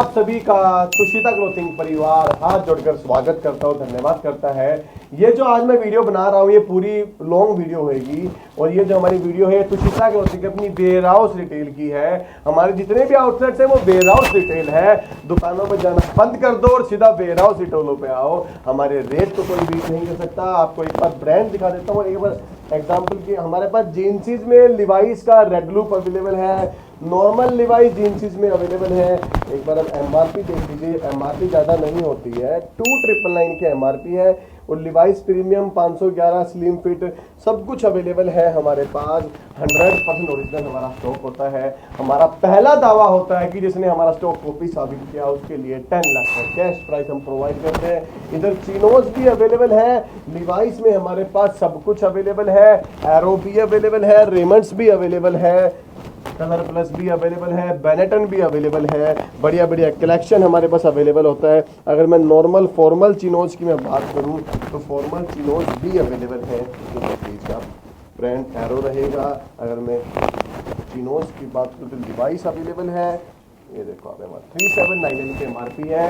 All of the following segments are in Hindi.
आप सभी का तुषिता क्लोथिंग परिवार हाथ जोड़कर स्वागत करता हूँ, धन्यवाद करता है। ये जो आज मैं वीडियो बना रहा हूँ ये पूरी लॉन्ग वीडियो होगी और ये जो हमारी वीडियो है तुषिता क्लोथिंग अपनी वेयर हाउस रिटेल की है। हमारे जितने भी आउटलेट्स हैं वो वेयर हाउस रिटेल है। दुकानों पर जाना बंद कर दो और सीधा वेयर हाउस रिटेलों पे आओ। हमारे रेट को कोई बीट नहीं कर सकता। आपको एक बार ब्रांड दिखा देता हूँ। एक बार एग्जाम्पल की हमारे पास जींसीज में लिवाइस का रेड लूप अवेलेबल है, नॉर्मल लिवाइस जींसीज में अवेलेबल है। एक बार अब एमआरपी देख लीजिए, एमआरपी ज़्यादा नहीं होती है, 2999 की एमआरपी है और लिवाइस प्रीमियम 511 स्लिम फिट सब कुछ अवेलेबल है हमारे पास। 100% ओरिजिनल हमारा स्टॉक होता है। हमारा पहला दावा होता है कि जिसने हमारा स्टॉक कॉपी साबित किया उसके लिए 10 लाख का कैश प्राइस हम प्रोवाइड करते हैं। इधर चिनोज भी अवेलेबल है, लिवाइस में हमारे पास सब कुछ अवेलेबल है, एरो भी अवेलेबल है, रेमंड्स भी अवेलेबल है, कलर प्लस भी अवेलेबल है, बेनेटन भी अवेलेबल है। बढ़िया बढ़िया कलेक्शन हमारे पास अवेलेबल होता है। अगर मैं नॉर्मल फॉर्मल चिनोज की मैं बात करूं तो फॉर्मल चिनोज भी अवेलेबल है। तो ब्रांड एरो रहेगा। अगर मैं चिनोज की बात करूं तो डिवाइस अवेलेबल है। ये देखो आप 3799 की एमआरपी है।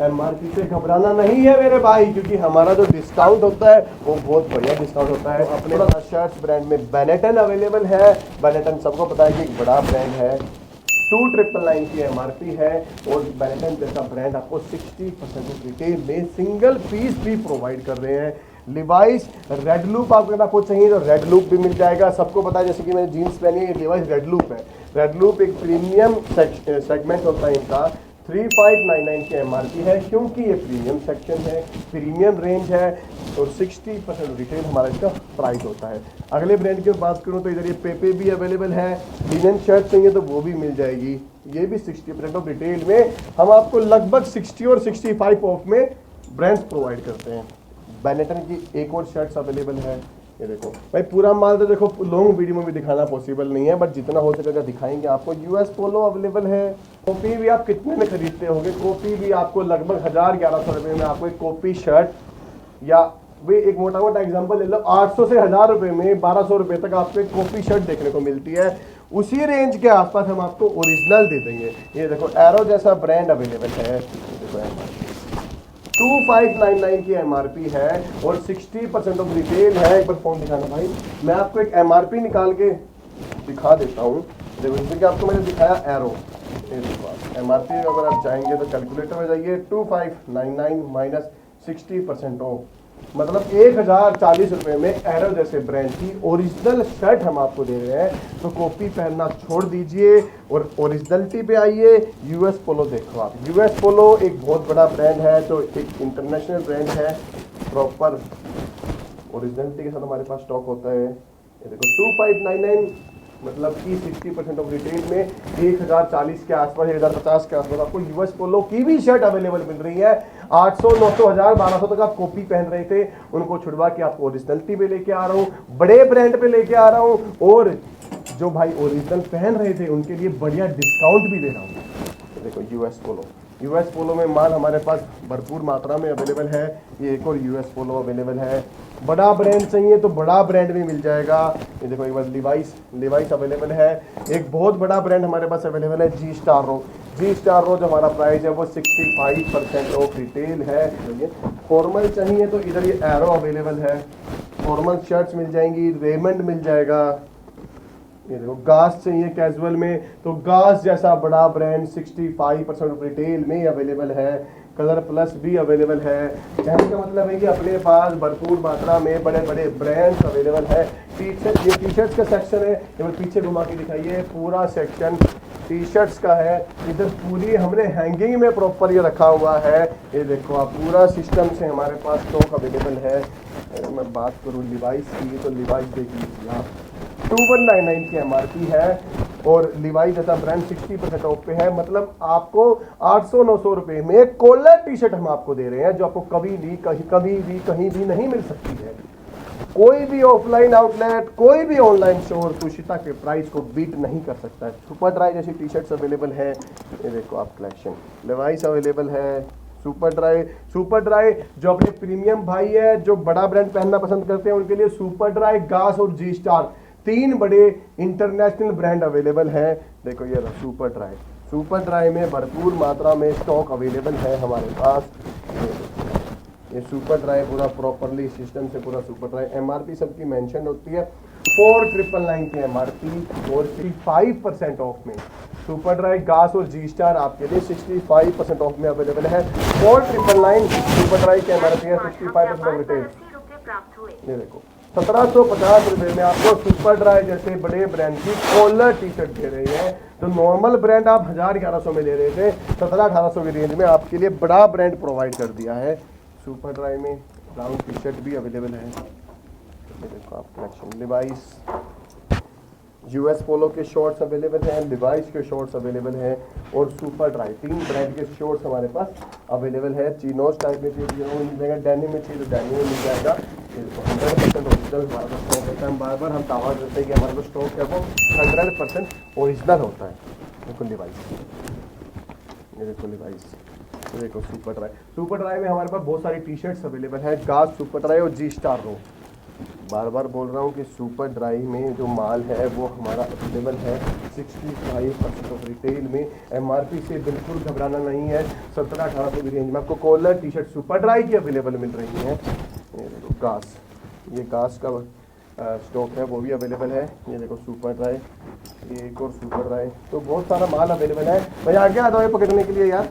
एमआरपी से घबराना नहीं है मेरे भाई, क्योंकि हमारा जो डिस्काउंट होता है वो बहुत बढ़िया डिस्काउंट होता है। अपने शर्ट्स ब्रांड में बेनेटन अवेलेबल है। बेनेटन सबको पता है कि एक बड़ा ब्रांड है। 2999 की एमआरपी है और बेनेटन जैसा ब्रांड आपको 60% रिटेल में सिंगल पीस भी प्रोवाइड कर रहे हैं। लिवाइस रेड लूप आपको चाहिए तो रेड लूप भी मिल जाएगा। सबको पता है, जैसे कि मैंने जीन्स पहनी है, ये लिवाइस रेड लूप है। रेड लूप एक प्रीमियम सेगमेंट होता है इनका। 3599 की एमआरपी है क्योंकि ये प्रीमियम सेक्शन है, प्रीमियम रेंज है और 60% रिटेल हमारा इसका प्राइस होता है। अगले ब्रांड की बात करूं तो इधर ये पेपे भी अवेलेबल है। लिनन शर्ट चाहिए तो वो भी मिल जाएगी। ये भी 60% ऑफ रिटेल में हम आपको लगभग 60 और 65 ऑफ में ब्रांड्स प्रोवाइड करते हैं। बेनेटन की एक और शर्ट्स अवेलेबल है। ये देखो भाई, पूरा माल तो देखो लॉन्ग वीडियो में भी दिखाना पॉसिबल नहीं है, बट जितना हो सकेगा दिखाएंगे आपको। यूएस पोलो अवेलेबल है। कॉपी भी आप कितने में खरीदते होंगे? कॉपी भी आपको लगभग 1000-1100 रुपये में आपको एक कॉपी शर्ट, या वे एक मोटा मोटा एग्जांपल ले लो, 800 से 1000 रुपये में 1200 रुपये तक आपको एक कॉपी शर्ट देखने को मिलती है। उसी रेंज के आसपास हम आपको ओरिजिनल दे देंगे। ये देखो एरो जैसा ब्रांड अवेलेबल है। देखो 2599 की एमआरपी है और 60% ऑफ रिटेल है। एक बार फोन दिखाना भाई, मैं आपको एक एमआरपी निकाल के दिखा देता हूँ। देखो जैसे कि आपको मैंने दिखाया एरो, एमआरपी अगर आप जाएंगे तो कैलकुलेटर में जाइए, 2599 माइनस 60% ऑफ, मतलब 1040 रुपये में एरो जैसे ब्रांड की ओरिजिनल शर्ट हम आपको दे रहे हैं। तो कॉपी पहनना छोड़ दीजिए और ओरिजिनलिटी पे आइए। यूएस पोलो देखो आप, यूएस पोलो एक बहुत बड़ा ब्रांड है, तो एक इंटरनेशनल ब्रांड है। प्रॉपर ओरिजिनलिटी के साथ हमारे पास स्टॉक होता है। ये देखो 2599 मतलब कि 60% ऑफ रिटेल में 1040 के आसपास, 1050 के आसपास आपको यूएस पोलो की भी शर्ट अवेलेबल मिल रही है। 800, 900, 1000, 1200 तक आप कॉपी पहन रहे थे, उनको छुड़वा के आपको ओरिजिनलिटी पे लेके आ रहा हूँ, बड़े ब्रांड पे लेके आ रहा हूँ और जो भाई ओरिजिनल पहन रहे थे उनके लिए बढ़िया डिस्काउंट भी दे रहा हूँ। देखो यूएस पोलो, यूएस पोलो में माल हमारे पास भरपूर मात्रा में अवेलेबल है। ये एक और यूएस पोलो अवेलेबल है। बड़ा ब्रांड चाहिए तो बड़ा ब्रांड भी मिल जाएगा। ये देखो एक बार लिवाइस अवेलेबल है। एक बहुत बड़ा ब्रांड हमारे पास अवेलेबल है, जी स्टार रो। जी स्टार रो जो हमारा प्राइस है वो 65% ऑफ रिटेल है। फॉर्मल चाहिए तो इधर ये एरो अवेलेबल है, फॉर्मल शर्ट्स मिल जाएंगी, रेमंड मिल जाएगा। ये देखो गास चाहिए कैजुअल में तो गास जैसा बड़ा ब्रांड 65% रिटेल में अवेलेबल है। कलर प्लस भी अवेलेबल है। कहने का मतलब है कि अपने पास भरपूर मात्रा में बड़े बड़े ब्रांड्स अवेलेबल है। टी-शर्ट, ये टी शर्ट्स का सेक्शन है। ये पीछे घुमा के दिखाइए, पूरा सेक्शन टी शर्ट्स का है। इधर पूरी हमने हैंगिंग में प्रॉपर ये रखा हुआ है। ये देखो आप, पूरा सिस्टम से हमारे पास स्टॉक अवेलेबल है। अगर मैं बात करूँ लिवाइस की तो लिवाइस देख लीजिए आप, 2199 की एमआरपी है और लिवाइस जैसा ब्रांड 60% ऑफ पे है। मतलब आपको 800-900 रुपये में एक कॉलर टी शर्ट हम आपको दे रहे हैं जो आपको कभी भी नहीं मिल सकती है। कोई भी ऑफलाइन आउटलेट, कोई भी ऑनलाइन स्टोर तुषिता के प्राइस को बीट नहीं कर सकता है। सुपर ड्राई जैसी टी शर्ट्स अवेलेबल है। ये देखो आप कलेक्शन, लिवाइस अवेलेबल है। सुपर ड्राई जो अपने प्रीमियम भाई है, जो बड़ा ब्रांड पहनना पसंद करते हैं, उनके लिए सुपर ड्राई, गास और जी स्टार 3 बड़े इंटरनेशनल ब्रांड अवेलेबल हैं। देखो ये सुपर सुपर ड्राई में भरपूर मात्रा में स्टॉक अवेलेबल है हमारे पास। ये सुपर ड्राई पूरा प्रॉपरली सिस्टम से पूरा सुपर ड्राई, एमआरपी सबकी मेंशन होती है 4999 की एमआरपी और 65% ऑफ में सुपर ड्राई गास और जी स्टार आपके लिए 65% ऑफ में अवेलेबल है। 4999 सुपर ड्राई की एमआरपी है, 65% ऑफ रिटेल। ये देखो 1750 रुपए में आपको सुपर ड्राई जैसे बड़े ब्रांड की कॉलर टी शर्ट दे रही है। तो नॉर्मल ब्रांड आप 1000-1100 में ले रहे थे, 1700-1800 की रेंज में आपके लिए बड़ा ब्रांड प्रोवाइड कर दिया है। सुपर ड्राई में ब्राउन टी शर्ट भी अवेलेबल है। ये देखो आप कलेक्शन, लिवाइस यूएस पोलो के शॉर्ट्स अवेलेबल हैं, लिवाइस के शॉर्ट्स अवेलेबल हैं और सुपर ड्राई 3 ब्रांड के शॉर्ट्स हमारे पास अवेलेबल है। चिनोज टाइप में चाहिए मिल जाएगा, डेनिम में चाहिए तो डेनिम में मिल जाएगा। 100% ओरिजिनल हमारे पास स्टॉक होता है। बार बार हम दावा करते हैं कि हमारे पास स्टॉक है वो 100% ओरिजिनल होता है। देखो लिवाइस, ये देखो लिवाइस, ये देखो सुपर ड्राई में हमारे पास बहुत सारी टी शर्ट्स अवेलेबल है, गाज सुपर ड्राई और जी स्टार रो। बार बार बोल रहा हूँ कि सुपर ड्राई में जो माल है वो हमारा अवेलेबल है 65% ऑफ रिटेल में। एमआरपी से बिल्कुल घबराना नहीं है। 1700-1800 की रेंज में आपको collar T shirt super dry की अवेलेबल मिल रही हैं। ये देखो गास, ये गास का स्टॉक है वो भी अवेलेबल है। ये देखो सुपर ड्राई, ये एक और सुपर ड्राई, तो बहुत सारा माल अवेलेबल है। भाई आगे आ जाओ पकड़ने के लिए यार।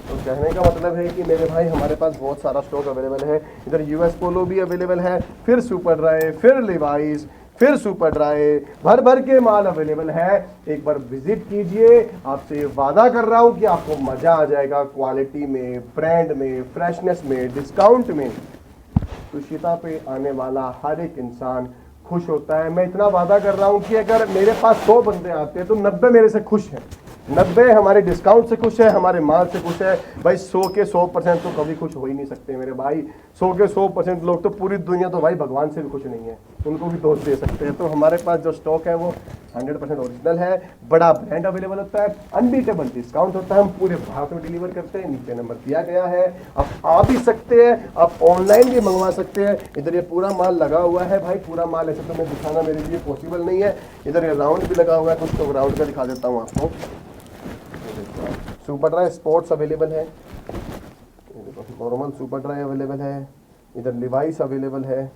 तो कहने का मतलब है कि मेरे भाई हमारे पास बहुत सारा स्टॉक अवेलेबल है। इधर यूएस पोलो भी अवेलेबल है, फिर सुपर ड्राई, फिर लिवाइस, फिर सुपर ड्राई, भर भर के माल अवेलेबल है। एक बार विजिट कीजिए, आपसे वादा कर रहा हूँ कि आपको मजा आ जाएगा क्वालिटी में, ब्रांड में, फ्रेशनेस में, डिस्काउंट में। तुशिता पे आने वाला हर एक इंसान खुश होता है। मैं इतना वादा कर रहा हूँ कि अगर मेरे पास 100 बंदे आते हैं तो 90 मेरे से खुश हैं, 90 हमारे डिस्काउंट से खुश है, हमारे माल से खुश है। भाई 100 के 100% तो कभी खुश हो ही नहीं सकते मेरे भाई। 100 के 100% लोग तो पूरी दुनिया तो भाई भगवान से भी खुश नहीं है, उनको भी दोष दे सकते हैं। तो हमारे पास जो स्टॉक है वो 100% ओरिजिनल है, बड़ा ब्रांड अवेलेबल होता है, अनबीटेबल डिस्काउंट होता है। हम पूरे भारत में डिलीवर करते हैं, नीचे नंबर दिया गया है, आप आ भी सकते हैं, आप ऑनलाइन भी मंगवा सकते हैं। इधर ये पूरा माल लगा हुआ है भाई, पूरा माल ऐसे तो मैं दिखाना मेरे लिए पॉसिबल नहीं है। इधर ये राउंड भी लगा हुआ है, कुछ तो राउंड का दिखा देता हूँ आपको। सुपर ड्राई स्पोर्ट्स अवेलेबल है, नॉर्मल सुपर ड्राई अवेलेबल है, इधर लिवाइस अवेलेबल है।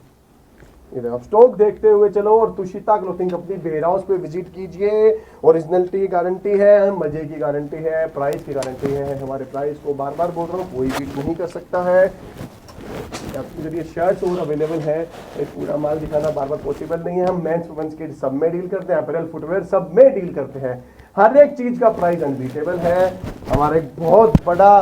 इधर आप स्टॉक देखते हुए चलो और Tushita clothing company ware house पे विजिट कीजिए। ओरिजिनलिटी की गारंटी है, मजे की गारंटी है, प्राइस की गारंटी है। हमारे प्राइस को बार बार बोल रहा हूँ, कोई बीट नहीं कर सकता है। इधर ये शर्ट्स और अवेलेबल है, एक पूरा माल दिखाना बार बार पॉसिबल नहीं है। हम मेंस वुमेन्स के सब में डील करते हैं, अपैरल फुटवेयर सब में डील करते हैं। हर एक चीज का प्राइस अनबीटेबल है। हमारा एक बहुत बड़ा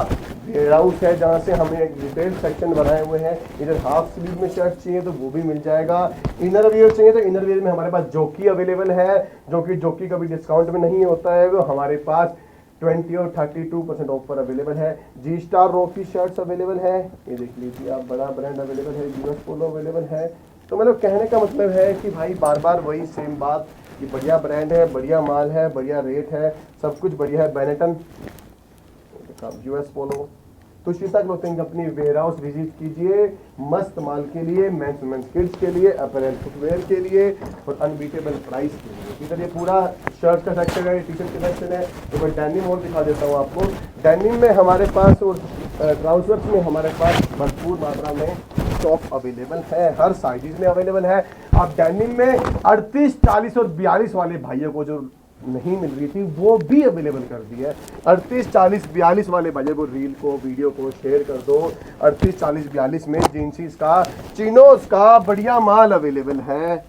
वेयर हाउस है जहाँ से हमने एक रिटेल सेक्शन बनाए हुए हैं। इधर हाफ स्लीव में शर्ट चाहिए तो वो भी मिल जाएगा, इनर वियर चाहिए तो इनर वियर में हमारे पास जॉकी अवेलेबल है, जो कि जॉकी कभी डिस्काउंट में नहीं होता है, वो हमारे पास 20 और 32% ऑफर अवेलेबल है। जी स्टार रो की शर्ट्स अवेलेबल है, ये देख लीजिए आप, बड़ा ब्रांड अवेलेबल है, यूएस पोलो अवेलेबल है। तो मतलब कहने का मतलब है कि भाई बार बार वही सेम बात कि बढ़िया ब्रांड है, बढ़िया माल है, बढ़िया रेट है, सब कुछ बढ़िया है। Benetton, US Polo, Tushita clothing company warehouse visit कीजिए मस्त माल के लिए, मेंस वुमेन्स किड्स के लिए, अपैरल फुटवेयर के लिए और अनबीटेबल प्राइस के लिए। इधर ये पूरा शर्ट का सेक्शन है, टी शर्ट का सेक्शन है। तो मैं डेनिम और दिखा देता हूँ आपको। डेनिम में हमारे पास और ट्राउजर्स में हमारे पास भरपूर मात्रा में स्टॉक अवेलेबल है, हर साइज में अवेलेबल है। आप डेनिम में 38, 40 और 42 वाले भाइयों को जो नहीं मिल रही थी वो भी अवेलेबल कर दी है। 38, 40, 42 वाले भाइयों को रील को, वीडियो को शेयर कर दो। 38, 40, 42 में जींसीज का, चिनोज का बढ़िया माल अवेलेबल है,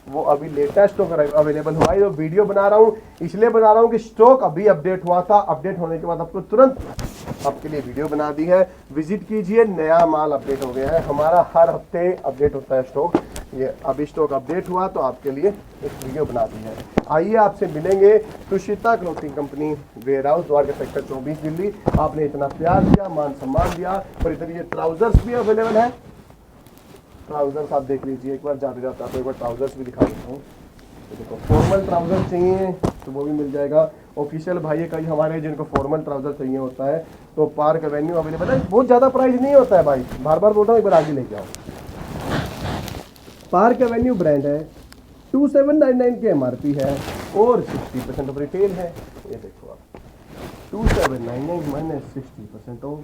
वो अभी लेटेस्ट स्टॉक अवेलेबल हुआ है। जो वीडियो बना रहा हूँ इसलिए बना रहा हूँ कि स्टॉक अभी अपडेट हुआ था, अपडेट होने के बाद आपको तुरंत आपके लिए वीडियो बना दी है। विजिट कीजिए, नया माल अपडेट हो गया है। हमारा हर हफ्ते अपडेट होता है स्टॉक, ये अभी स्टॉक अपडेट हुआ तो आपके लिए एक वीडियो बना दी है। आइए आपसे मिलेंगे Tushita clothing company warehouse, Dwarka sector 24 Delhi. आपने इतना प्यार दिया, मान सम्मान दिया। और इधर ये ट्राउजर्स भी अवेलेबल है, ट्राउजर्स आप देख लीजिए एक बार, जाते जाते आपको एक बार ट्राउजर्स भी दिखा देता हूँ। देखो फॉर्मल ट्राउजर चाहिए तो वो भी मिल जाएगा। ऑफिशियल भाई है कई हमारे जिनको फॉर्मल ट्राउजर चाहिए होता है तो पार्क एवेन्यू अवेलेबल है। बहुत ज़्यादा प्राइस नहीं होता है भाई, बार बार बोल रहा हूँ, एक बार आगे लेके आओ। पार्क एवेन्यू ब्रांड है, 2799 की एमआरपी है, और 60% ऑफ रिटेल है। ये देखो आप 2799 माइनस 60% ऑफ,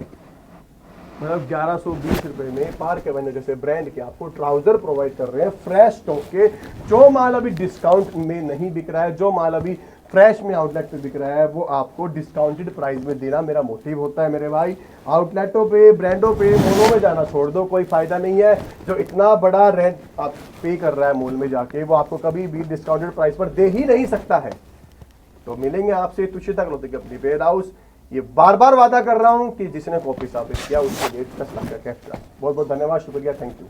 मतलब 1120 रुपए में पार्क एवेन्यू जैसे ब्रांड के आपको ट्राउजर प्रोवाइड कर रहे हैं फ्रेश स्टॉक के। जो माल अभी डिस्काउंट में नहीं बिक रहा है, जो माल अभी फ्रेश में आउटलेट पे बिक रहा है, वो आपको डिस्काउंटेड प्राइस में देना मेरा मोटिव होता है मेरे भाई। आउटलेटों पे, ब्रांडों पे, मॉलों में जाना छोड़ दो, कोई फायदा नहीं है। जो इतना बड़ा रेंट आप पे कर रहा है मॉल में जाके, वो आपको कभी भी डिस्काउंटेड प्राइस पर दे ही नहीं सकता है। तो मिलेंगे आपसे तुषिता क्लॉथिंग अपनी वेयर हाउस। ये बार बार वादा कर रहा हूं कि जिसने कॉपी साबित किया उसके लिए 10 लाख का कैश। बहुत बहुत धन्यवाद, शुक्रिया, थैंक यू।